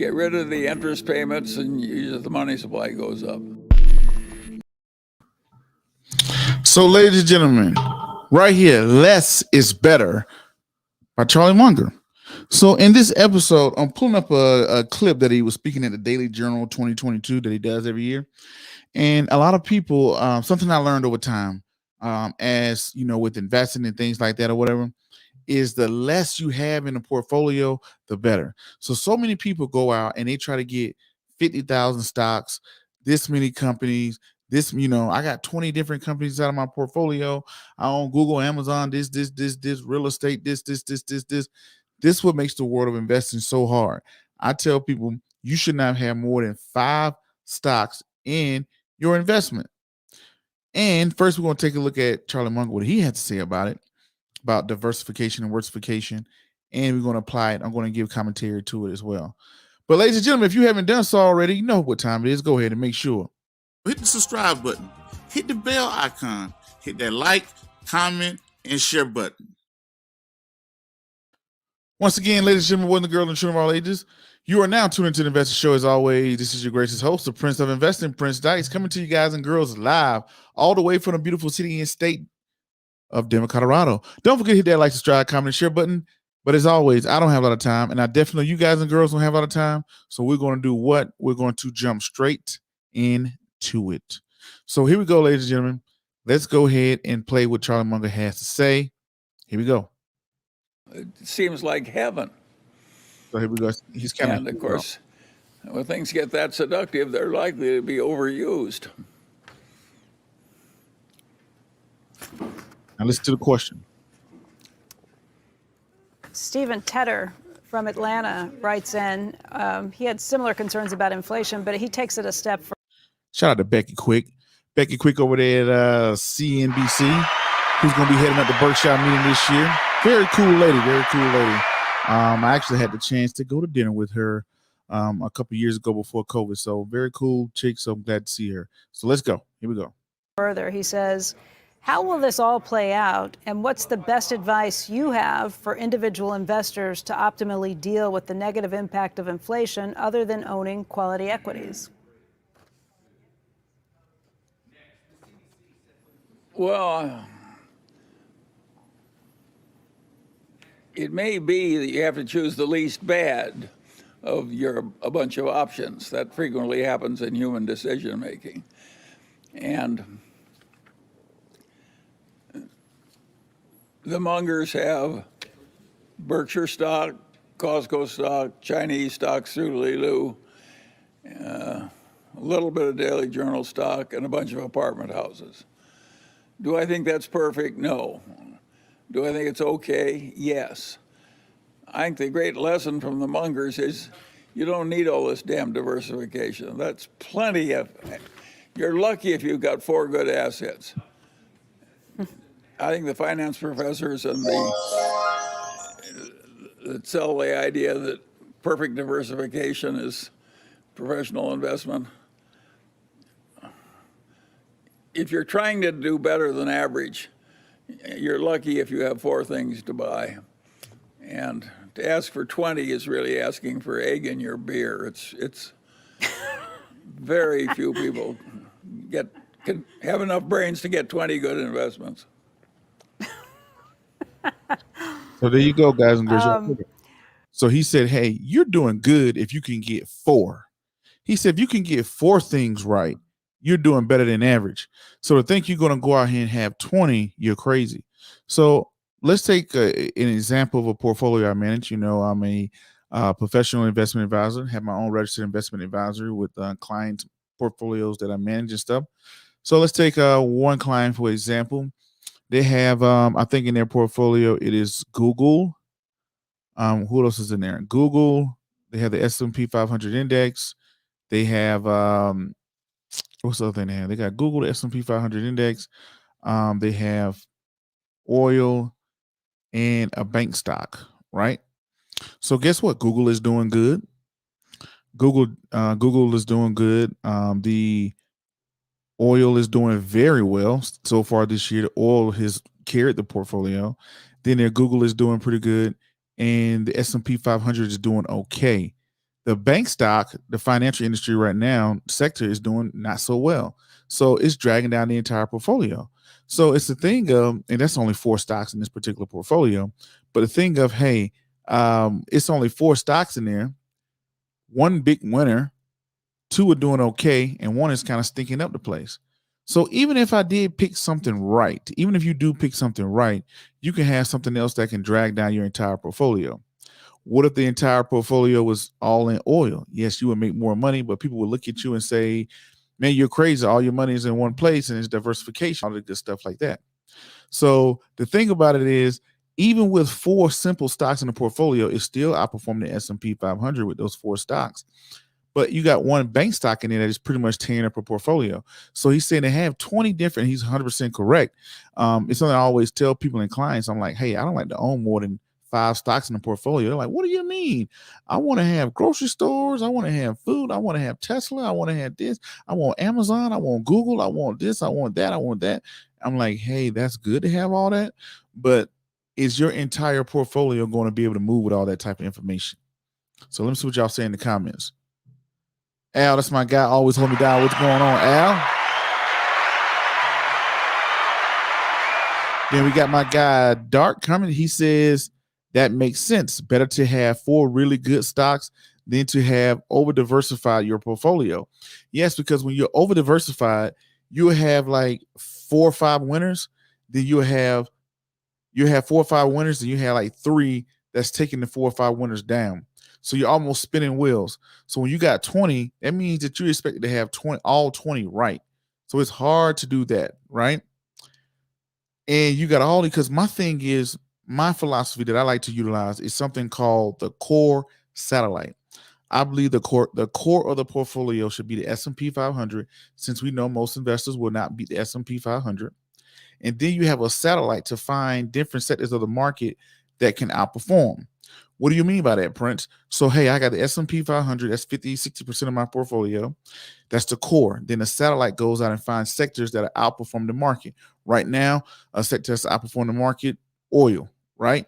get rid of the interest payments and the money supply goes up. So, ladies and gentlemen, right here, less is better by Charlie Munger. So, in this episode, I'm pulling up a clip that he was speaking at the Daily Journal 2022 that he does every year. And a lot of people, something I learned over time, as you know, with investing and things like that or whatever, is the less you have in a portfolio, the better. So many people go out and they try to get 50,000 stocks, this many companies, I got 20 different companies out of my portfolio. I own Google, Amazon, this, real estate, this. This is what makes the world of investing so hard. I tell people you should not have more than 5 stocks in your investment. And first, we're going to take a look at Charlie Munger, what he had to say about it, about diversification and worsification, and we're going to apply it. I'm going to give commentary to it as well. But ladies and gentlemen, if you haven't done so already, you know what time it is. Go ahead and make sure. Hit the subscribe button. Hit the bell icon. Hit that like, comment, and share button. Once again, ladies and gentlemen, boys and girls and children of all ages, you are now tuned into the Investor Show. As always, this is your gracious host, the Prince of Investing, Prince Dykes, coming to you guys and girls live all the way from the beautiful city and state of Denver, Colorado. Don't forget to hit that like, subscribe, comment, and share button. But as always, I don't have a lot of time, and I definitely know you guys and girls don't have a lot of time. So we're going to do what? We're going to jump straight into it. So here we go, ladies and gentlemen. Let's go ahead and play what Charlie Munger has to say. Here we go. It seems like heaven. So here we go. He's kind And of course, when things get that seductive, they're likely to be overused. Now listen to the question. Stephen Tedder from Atlanta writes in, he had similar concerns about inflation, but he takes it a step further. Shout out to Becky Quick. Becky Quick over there at CNBC, who's going to be heading up the Berkshire meeting this year. Very cool lady, very cool lady. I actually had the chance to go to dinner with her a couple years ago before COVID. So very cool chick. So I'm glad to see her. So let's go. Here we go. Further, he says, how will this all play out? And what's the best advice you have for individual investors to optimally deal with the negative impact of inflation other than owning quality equities? Well, it may be that you have to choose the least bad of a bunch of options. That frequently happens in human decision making. And the Mungers have Berkshire stock, Costco stock, Chinese stock, Sululu, a little bit of Daily Journal stock, and a bunch of apartment houses. Do I think that's perfect? No. Do I think it's okay? Yes. I think the great lesson from the Mungers is you don't need all this damn diversification. That's plenty of, you're lucky if you've got 4 good assets. I think the finance professors and that sell the idea that perfect diversification is professional investment. If you're trying to do better than average, you're lucky if you have 4 things to buy. And to ask for 20 is really asking for egg in your beer. It's very few people can have enough brains to get 20 good investments. So there you go, guys and girls. So he said, hey, you're doing good if you can get 4. He said, if you can get 4 things right, you're doing better than average. So to think you're going to go out here and have 20, you're crazy. So let's take an example of a portfolio I manage. You know, I'm a professional investment advisor, have my own registered investment advisor with client portfolios that I manage and stuff. So let's take one client, for example. They have, I think in their portfolio, it is Google. Who else is in there? Google. They have the S&P 500 index. They have, what's the other thing they have? They got Google, the S&P 500 index. They have oil and a bank stock, right? So guess what? Google is doing good. Google is doing good. The oil is doing very well so far this year. The oil has carried the portfolio. Then their Google is doing pretty good, and the S&P 500 is doing okay. The bank stock, the financial industry right now, sector is doing not so well. So it's dragging down the entire portfolio. So it's the thing of, and that's only 4 stocks in this particular portfolio, but the thing of, hey, it's only 4 stocks in there, 1 big winner, 2 are doing okay, and 1 is kind of stinking up the place. So even if I did pick something right, even if you do pick something right, you can have something else that can drag down your entire portfolio. What if the entire portfolio was all in oil? Yes, you would make more money, but people would look at you and say, man, you're crazy. All your money is in one place and it's diversification, all the good stuff like that. So the thing about it is, even with 4 simple stocks in the portfolio, it's still outperforming the S&P 500 with those 4 stocks. But you got 1 bank stock in there that is pretty much tearing up a portfolio. So he's saying they have 20 different, he's 100% correct. It's something I always tell people and clients. I'm like, hey, I don't like to own more than 5 stocks in the portfolio. They're like, what do you mean? I want to have grocery stores. I want to have food. I want to have Tesla. I want to have this. I want Amazon. I want Google. I want this. I want that. I want that. I'm like, hey, that's good to have all that. But is your entire portfolio going to be able to move with all that type of information? So let me see what y'all say in the comments. Al, that's my guy. Always hold me down. What's going on, Al? Then we got my guy, Dark, coming. He says, that makes sense. Better to have 4 really good stocks than to have over-diversified your portfolio. Yes, because when you're over-diversified, you'll have like 4 or 5 winners. Then you have 4 or 5 winners, and you have like 3 that's taking the 4 or 5 winners down. So you're almost spinning wheels. So when you got 20, that means that you expect to have all 20 right. So it's hard to do that, right? And you got all, because my thing is, my philosophy that I like to utilize is something called the core satellite. I believe the core of the portfolio should be the S&P 500, since we know most investors will not beat the S&P 500. And then you have a satellite to find different sectors of the market that can outperform. What do you mean by that, Prince? So, hey, I got the S&P 500. That's 50-60% of my portfolio. That's the core. Then the satellite goes out and finds sectors that are outperform the market. Right now, a sector that's outperform the market, oil, right?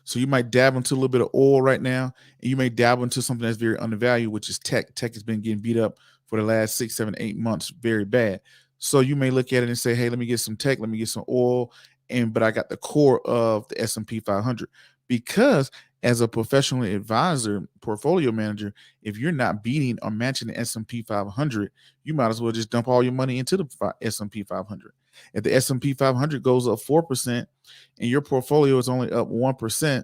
So you might dabble into a little bit of oil right now, and you may dabble into something that's very undervalued, which is tech. Tech has been getting beat up for the last 6, 7, 8 months, very bad. So you may look at it and say, hey, let me get some tech, let me get some oil, but I got the core of the S&P 500. Because as a professional advisor, portfolio manager, if you're not beating or matching the S&P 500, you might as well just dump all your money into the S&P 500. If the S&P 500 goes up 4% and your portfolio is only up 1%,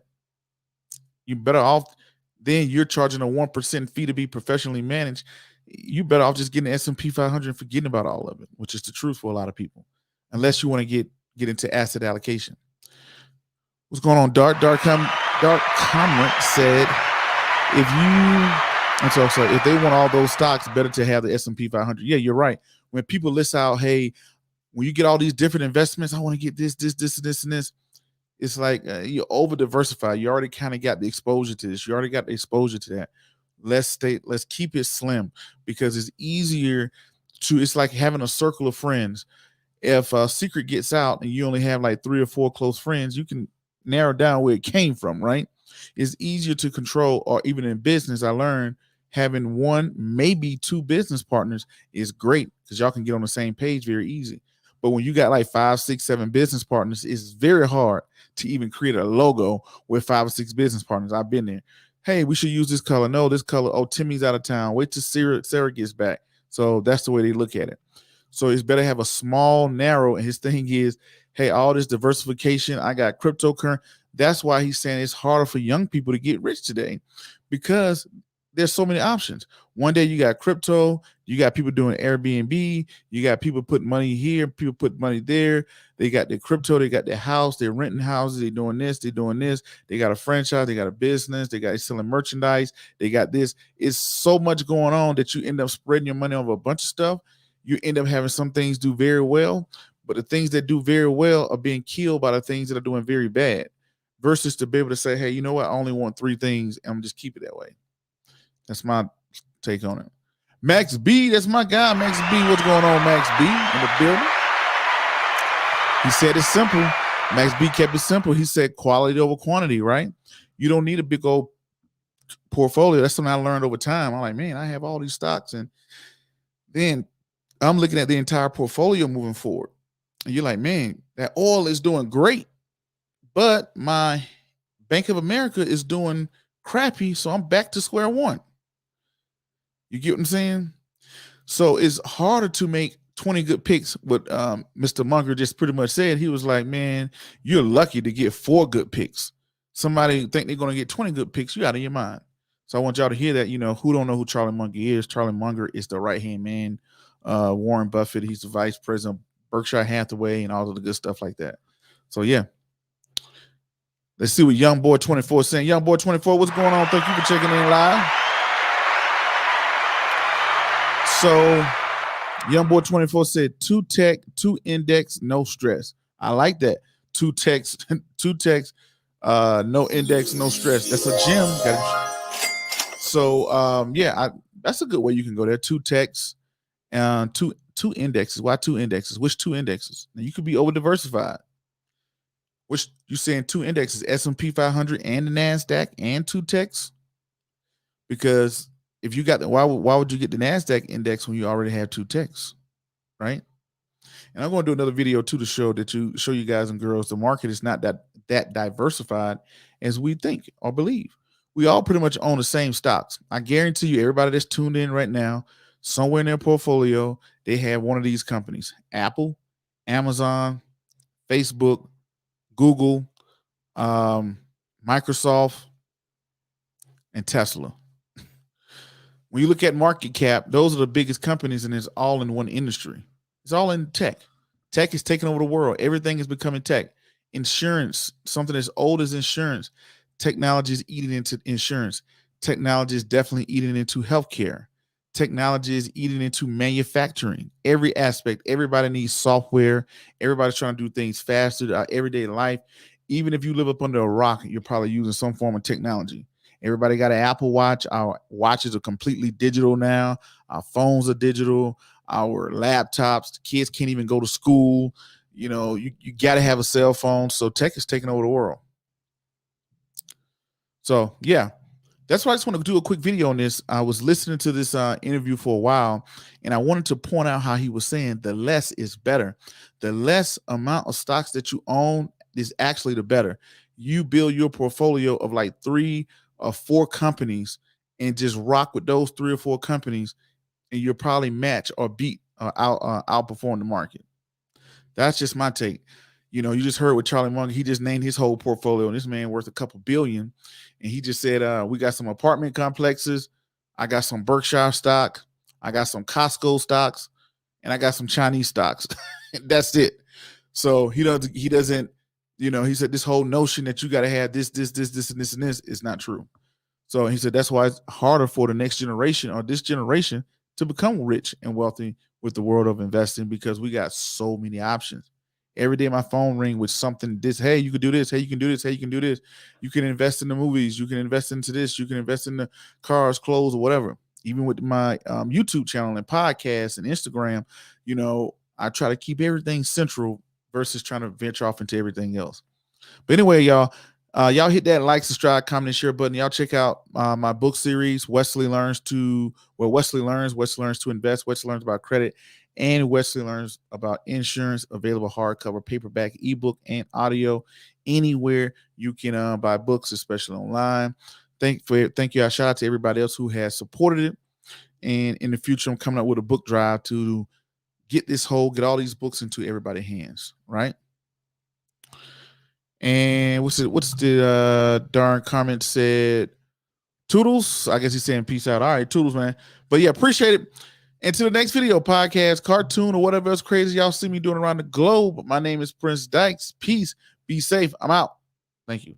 you're better off. Then you're charging a 1% fee to be professionally managed. You better off just getting the S&P 500 and forgetting about all of it, which is the truth for a lot of people, unless you want to get into asset allocation. What's going on, Dark? Dark comment said, if they want all those stocks, better to have the S&P 500. Yeah, you're right. When people list out, hey, when you get all these different investments, I want to get this, and this. It's like you over diversify. You already kind of got the exposure to this. You already got the exposure to that. Let's keep it slim, because it's easier to. It's like having a circle of friends. If a secret gets out and you only have like 3 or 4 close friends, you can narrow down where it came from, right? It's easier to control. Or even in business, I learned having 1, maybe 2 business partners is great, because y'all can get on the same page very easy. But when you got like 5, 6, 7 business partners, it's very hard to even create a logo with 5 or 6 business partners. I've been there. Hey, we should use this color. No, this color. Oh, Timmy's out of town. Wait till Sarah gets back. So that's the way they look at it. So it's better have a small, narrow. And his thing is, hey, all this diversification. I got cryptocurrency. That's why he's saying it's harder for young people to get rich today, because there's so many options. One day you got crypto, you got people doing Airbnb, you got people putting money here, people put money there. They got their crypto, they got their house, they're renting houses, they're doing this, they got a franchise, they got a business, they got selling merchandise, they got this. It's so much going on that you end up spreading your money over a bunch of stuff. You end up having some things do very well, but the things that do very well are being killed by the things that are doing very bad, versus to be able to say, hey, you know what? I only want 3 things, and I'm just keep it that way. That's my take on it. Max B, that's my guy. Max B, what's going on, Max B, in the building? He said it's simple. Max B kept it simple. He said quality over quantity, right? You don't need a big old portfolio. That's something I learned over time. I'm like, man, I have all these stocks, and then I'm looking at the entire portfolio moving forward. And you're like, man, that oil is doing great, but my Bank of America is doing crappy, so I'm back to square one. You get what I'm saying? So it's harder to make 20 good picks. What Mr. Munger just pretty much said, he was like, man, you're lucky to get 4 good picks. Somebody think they're going to get 20 good picks, you out of your mind. So I want y'all to hear that. Who don't know who Charlie Munger is? Charlie Munger is the right-hand man. Warren Buffett, he's the vice president of Berkshire Hathaway and all of the good stuff like that. So, yeah. Let's see what Young Boy 24 is saying. Young Boy 24, what's going on? Thank you for checking in live. So, Young Boy 24 said 2 tech, 2 index, no stress. I like that. 2 techs, no index, no stress. That's a gem. So, that's a good way you can go there. 2 techs, two indexes. Why 2 indexes? Which 2 indexes? Now, you could be over diversified. Which you saying 2 indexes, S&P 500 and the NASDAQ and 2 techs? Because if you got why would you get the NASDAQ index when you already have 2 techs, right? And I'm going to do another video too to show you guys and girls the market is not that diversified as we think or believe. We all pretty much own the same stocks. I guarantee you, everybody that's tuned in right now, somewhere in their portfolio, they have one of these companies: Apple, Amazon, Facebook, Google, Microsoft, and Tesla. When you look at market cap, those are the biggest companies, and it's all in one industry. It's all in tech. Tech is taking over the world. Everything is becoming tech. Insurance, something as old as insurance. Technology is eating into insurance. Technology is definitely eating into healthcare. Technology is eating into manufacturing. Every aspect. Everybody needs software. Everybody's trying to do things faster. Our everyday life. Even if you live up under a rock, you're probably using some form of technology. Everybody got an Apple Watch. Our watches are completely digital now. Our phones are digital. Our laptops. The kids can't even go to school. You got to have a cell phone. So tech is taking over the world. So, yeah, that's why I just want to do a quick video on this. I was listening to this interview for a while, and I wanted to point out how he was saying the less is better. The less amount of stocks that you own is actually the better. You build your portfolio of like 3 or 4 companies and just rock with those 3 or 4 companies, and you'll probably match or beat outperform the market. That's just my take. You just heard with Charlie Munger, he just named his whole portfolio, and this man worth a couple billion. And he just said, we got some apartment complexes. I got some Berkshire stock. I got some Costco stocks, and I got some Chinese stocks. That's it. So he doesn't, he said this whole notion that you got to have this, and this is not true. So he said, that's why it's harder for the next generation or this generation to become rich and wealthy with the world of investing, because we got so many options. Every day my phone ring with something, hey, you could do this. Hey, you can do this. Hey, you can do this. You can invest in the movies. You can invest into this. You can invest in the cars, clothes, or whatever. Even with my YouTube channel and podcasts and Instagram, I try to keep everything central versus trying to venture off into everything else. But anyway, y'all hit that like, subscribe, comment, and share button. Y'all check out my book series, Wesley Learns to Invest, Wesley Learns about credit, and Wesley Learns about insurance, available hardcover, paperback, ebook, and audio anywhere you can buy books, especially online. Thank you. I shout out to everybody else who has supported it. And in the future, I'm coming up with a book drive to get all these books into everybody's hands, right? And what's the darn comment said? Toodles. I guess he's saying peace out. All right, toodles, man. But yeah, appreciate it. Until the next video, podcast, cartoon, or whatever else crazy y'all see me doing around the globe. My name is Prince Dykes. Peace. Be safe. I'm out. Thank you.